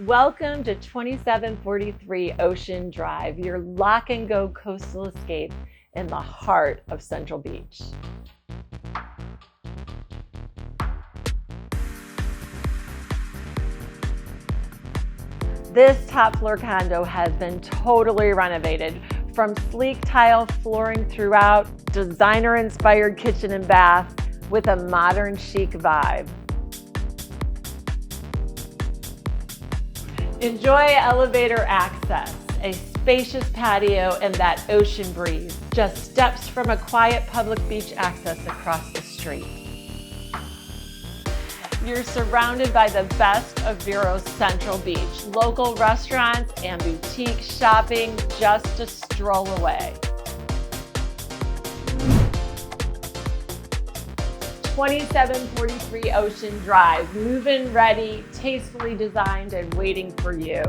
Welcome to 2743 Ocean Drive, your lock-and-go coastal escape in the heart of Central Beach. This top floor condo has been totally renovated, from sleek tile flooring throughout, designer-inspired kitchen and bath with a modern chic vibe. Enjoy elevator access, a spacious patio, and that ocean breeze, just steps from a quiet public beach access across the street. You're surrounded by the best of Vero's Central Beach, local restaurants and boutique shopping just a stroll away. 2743 Ocean Drive, move-in ready, tastefully designed and waiting for you.